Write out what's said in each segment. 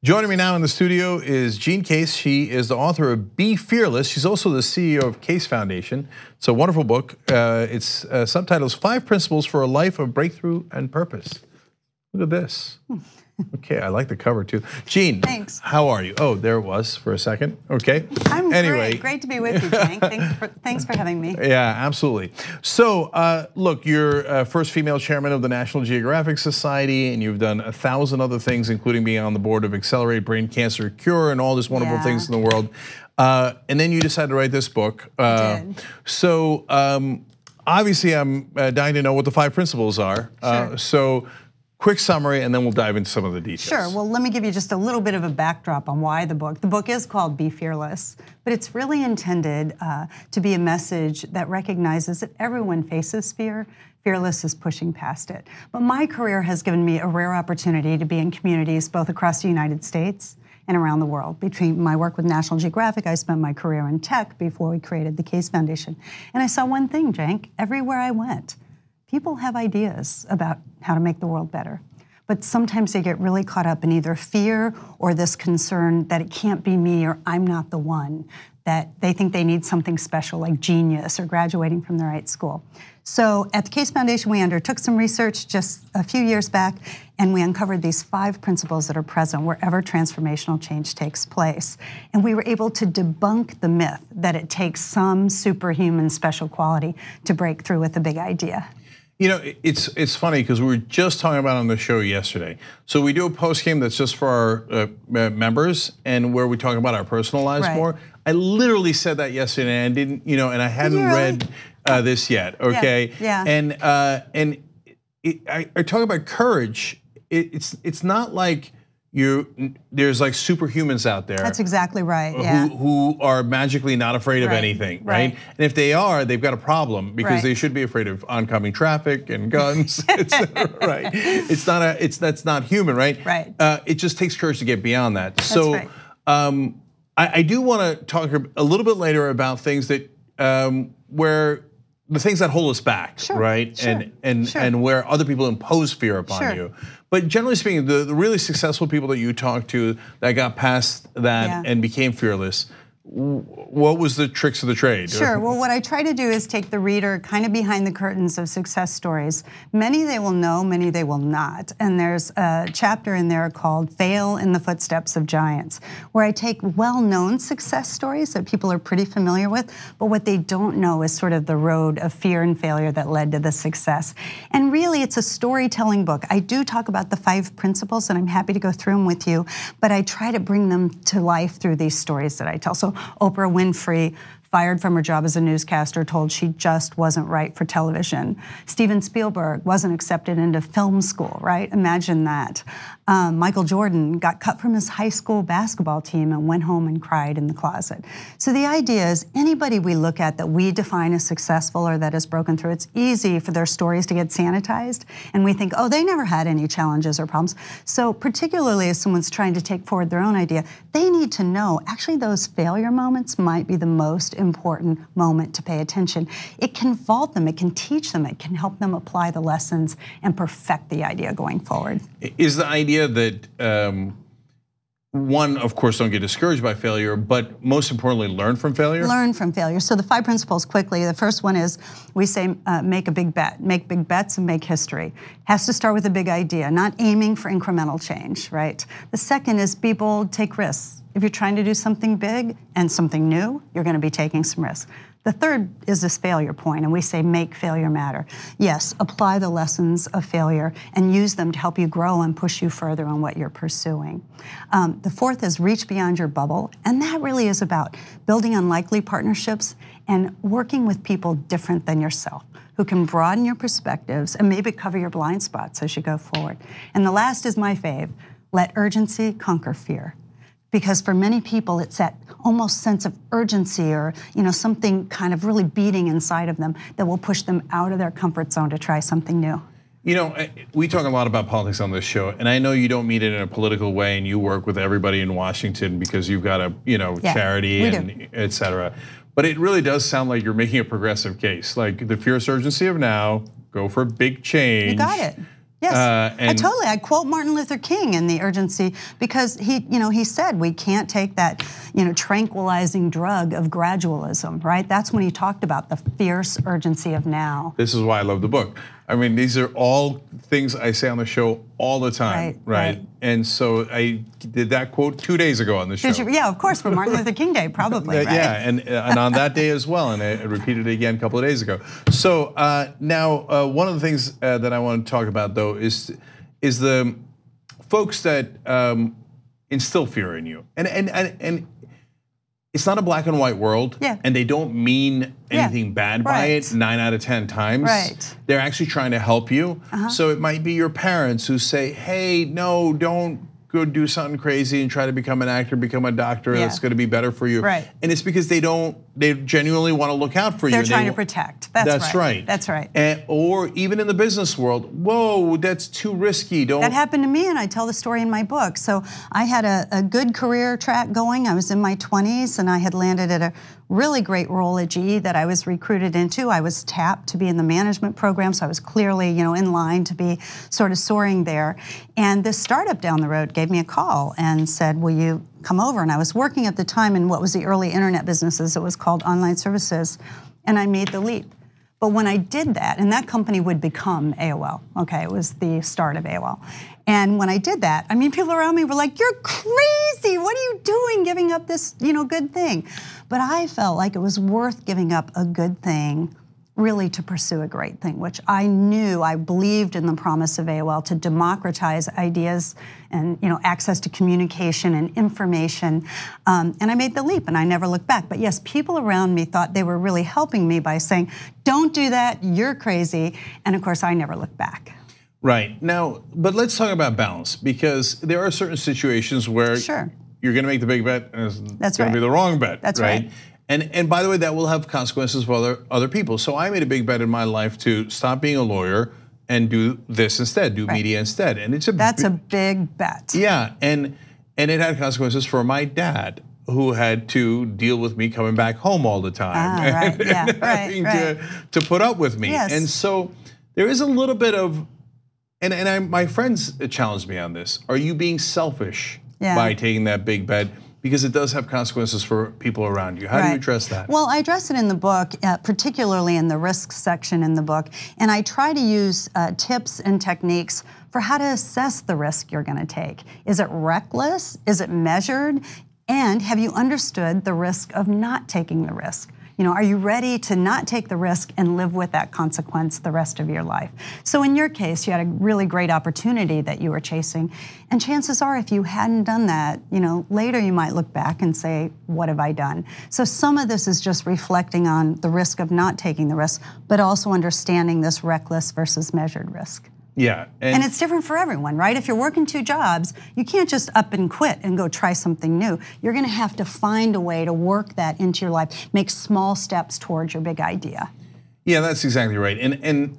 Joining me now in the studio is Jean Case. She is the author of Be Fearless. She's also the CEO of Case Foundation. It's a wonderful book. Its subtitle is 5 Principles for a Life of Breakthrough and Purpose. Look at this. Okay, I like the cover too. Jean, thanks. How are you? Oh, there it was for a second. Okay. I'm great to be with you, Cenk. Thanks for having me. Yeah, absolutely. So, look, you're first female chairman of the National Geographic Society, and you've done 1,000 other things, including being on the board of Accelerate Brain Cancer Cure and all these wonderful things in the world. And then you decided to write this book. I did. So, obviously, I'm dying to know what the 5 principles are. Sure. So, quick summary, and then we'll dive into some of the details. Sure, well, let me give you just a little bit of a backdrop on why the book. The book is called Be Fearless, but it's really intended to be a message that recognizes that everyone faces fear. Fearless is pushing past it. But my career has given me a rare opportunity to be in communities both across the United States and around the world. Between my work with National Geographic, I spent my career in tech before we created the Case Foundation. And I saw one thing, Cenk, everywhere I went, people have ideas about how to make the world better, but sometimes they get really caught up in either fear or this concern that it can't be me or I'm not the one, that they think they need something special like genius or graduating from the right school. So at the Case Foundation, we undertook some research just a few years back, and we uncovered these 5 principles that are present wherever transformational change takes place. And we were able to debunk the myth that it takes some superhuman special quality to break through with a big idea. You know, it's funny because we were just talking about it on the show yesterday. So we do a post game that's just for our members, and where we talk about our personal lives more. I literally said that yesterday, and I didn't, and I hadn't read this yet. Okay, yeah. And I talk about courage. It's not like there's like superhumans out there. That's exactly right. Yeah. Who are magically not afraid of anything, right? And if they are, they've got a problem because they should be afraid of oncoming traffic and guns, etc. Right? That's not human, right? Right. It just takes courage to get beyond that. That's so, right. I do want to talk a little bit later about things that where the things that hold us back, right? And where other people impose fear upon you. But generally speaking, the really successful people that you talk to that got past that and became fearless, what was the tricks of the trade? Sure, well, what I try to do is take the reader kind of behind the curtains of success stories. Many they will know, many they will not. And there's a chapter in there called Fail in the Footsteps of Giants, where I take well-known success stories that people are pretty familiar with, but what they don't know is sort of the road of fear and failure that led to the success. And really, it's a storytelling book. I do talk about the 5 principles, and I'm happy to go through them with you, but I try to bring them to life through these stories that I tell. So Oprah Winfrey, fired from her job as a newscaster, told she just wasn't right for television. Steven Spielberg wasn't accepted into film school, right? Imagine that. Michael Jordan got cut from his high school basketball team and went home and cried in the closet. So the idea is anybody we look at that we define as successful or that has broken through, it's easy for their stories to get sanitized, and we think, oh, they never had any challenges or problems. So particularly if someone's trying to take forward their own idea, they need to know actually those failure moments might be the most important moment to pay attention. It can vault them, it can teach them, it can help them apply the lessons and perfect the idea going forward. Is the idea that one, of course, don't get discouraged by failure, but most importantly, learn from failure? Learn from failure. So the 5 principles quickly. The first one is we say make a big bet. Make big bets and make history. Has to start with a big idea, not aiming for incremental change, right? The second is be bold, take risks. If you're trying to do something big and something new, you're going to be taking some risks. The third is this failure point, and we say make failure matter. Yes, apply the lessons of failure and use them to help you grow and push you further on what you're pursuing. The fourth is reach beyond your bubble, and that really is about building unlikely partnerships and working with people different than yourself, who can broaden your perspectives and maybe cover your blind spots as you go forward. And the last is my fave, let urgency conquer fear. Because for many people, it's that almost sense of urgency or something kind of really beating inside of them that will push them out of their comfort zone to try something new. We talk a lot about politics on this show, and I know you don't mean it in a political way, and you work with everybody in Washington because you've got a charity and et cetera. But it really does sound like you're making a progressive case, like the fierce urgency of now, go for big change. You got it. Yes, I quote Martin Luther King in the urgency because he said we can't take that tranquilizing drug of gradualism, right? That's when he talked about the fierce urgency of now. This is why I love the book. I mean, these are all things I say on the show all the time, right? And so I did that quote 2 days ago on the show. Yeah, of course, for Martin Luther King Day, probably, right? Yeah, and on that day as well, and I repeated it again a couple of days ago. So now, one of the things that I want to talk about, though, is the folks that instill fear in you, and it's not a black and white world, and they don't mean anything bad by it 9 out of 10 times. They're actually trying to help you. So it might be your parents who say, hey, no, don't go do something crazy and try to become an actor, become a doctor, that's gonna be better for you. And it's because they genuinely wanna look out for you. They're trying to protect, that's right. That's right. Or even in the business world, whoa, that's too risky, don't. That happened to me, and I tell the story in my book. So I had a good career track going. I was in my 20s, and I had landed at a really great role at GE that I was recruited into. I was tapped to be in the management program, so I was clearly, in line to be sort of soaring there. And this startup down the road gave me a call and said, will you come over? And I was working at the time in what was the early internet businesses. It was called online services, and I made the leap. But when I did that, and that company would become AOL, okay, it was the start of AOL. And when I did that, I mean, people around me were like, you're crazy, what are you doing giving up this, good thing? But I felt like it was worth giving up a good thing really to pursue a great thing, which I knew, I believed in the promise of AOL to democratize ideas and access to communication and information. And I made the leap and I never looked back. But yes, people around me thought they were really helping me by saying, don't do that, you're crazy. And of course, I never looked back. Right, now, but let's talk about balance, because there are certain situations where you're gonna make the big bet and it's gonna be the wrong bet, That's right. And by the way, that will have consequences for other people. So I made a big bet in my life to stop being a lawyer and do this instead, do media instead. And that's a big bet. Yeah, and it had consequences for my dad, who had to deal with me coming back home all the time and having to put up with me. And so there is a little bit of, and my friends challenged me on this. Are you being selfish by taking that big bet? Because it does have consequences for people around you. How do you address that? Well, I address it in the book, particularly in the risks section in the book, and I try to use tips and techniques for how to assess the risk you're gonna take. Is it reckless? Is it measured? And have you understood the risk of not taking the risk? Are you ready to not take the risk and live with that consequence the rest of your life? So in your case, you had a really great opportunity that you were chasing. And chances are, if you hadn't done that, later you might look back and say, what have I done? So some of this is just reflecting on the risk of not taking the risk, but also understanding this reckless versus measured risk. Yeah. And it's different for everyone, right? If you're working 2 jobs, you can't just up and quit and go try something new. You're gonna have to find a way to work that into your life, make small steps towards your big idea. Yeah, that's exactly right. And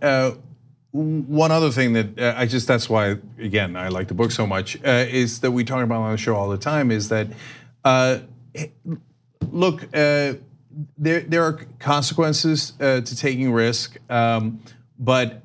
one other thing that that's why, again, I like the book so much, is that we talk about on the show all the time, is that, look, there are consequences to taking risk. But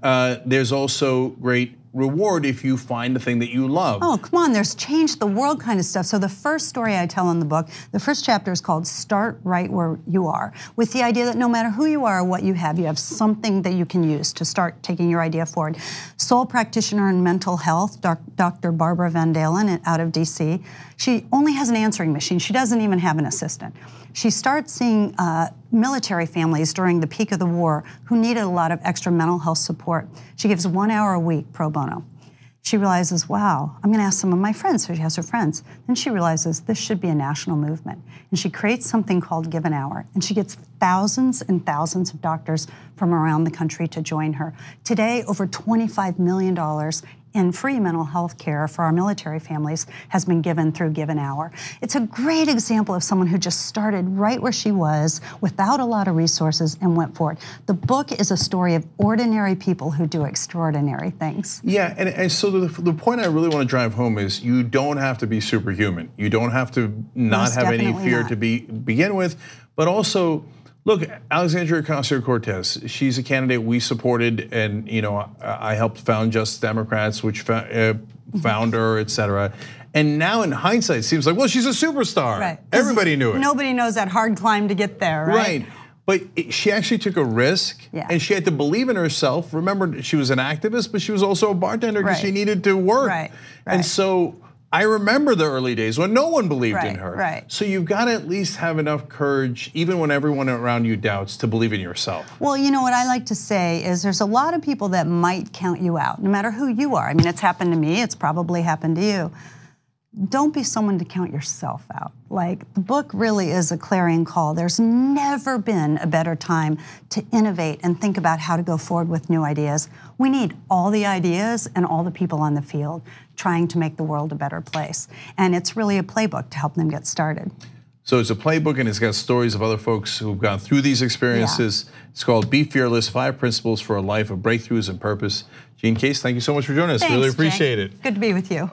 there's also great reward if you find the thing that you love. Oh, come on, there's change the world kind of stuff. So the first story I tell in the book, the first chapter is called Start Right Where You Are, with the idea that no matter who you are or what you have something that you can use to start taking your idea forward. Sole practitioner in mental health, Dr. Barbara Van Dalen out of DC, she only has an answering machine. She doesn't even have an assistant. She starts seeing military families during the peak of the war who needed a lot of extra mental health support. She gives 1 hour a week pro bono. She realizes, wow, I'm gonna ask some of my friends, so she has her friends. Then she realizes this should be a national movement. And she creates something called Give an Hour. And she gets thousands and thousands of doctors from around the country to join her. Today, over $25 million in free mental health care for our military families has been given through Give an Hour. It's a great example of someone who just started right where she was without a lot of resources and went for it. The book is a story of ordinary people who do extraordinary things. Yeah, and so the point I really want to drive home is you don't have to be superhuman. You don't have to not have any fear to begin with, but also Look, Alexandria Ocasio-Cortez, she's a candidate we supported, and I helped found Just Democrats, which found her, et cetera. And now in hindsight, it seems like, well, she's a superstar. Right. Everybody knew it. Nobody knows that hard climb to get there, right? Right. But she actually took a risk, and she had to believe in herself. Remember, she was an activist, but she was also a bartender because she needed to work. Right. And so I remember the early days when no one believed in her. Right. So you've got to at least have enough courage, even when everyone around you doubts, to believe in yourself. Well, you know what I like to say is there's a lot of people that might count you out, no matter who you are. I mean, it's happened to me. It's probably happened to you. Don't be someone to count yourself out. Like, the book really is a clarion call. There's never been a better time to innovate and think about how to go forward with new ideas. We need all the ideas and all the people on the field trying to make the world a better place. And it's really a playbook to help them get started. So it's a playbook, and it's got stories of other folks who've gone through these experiences. It's called Be Fearless, 5 Principles for a Life of Breakthroughs and Purpose. Jean Case, thank you so much for joining us. Thanks, really appreciate Jake. it. Good to be with you.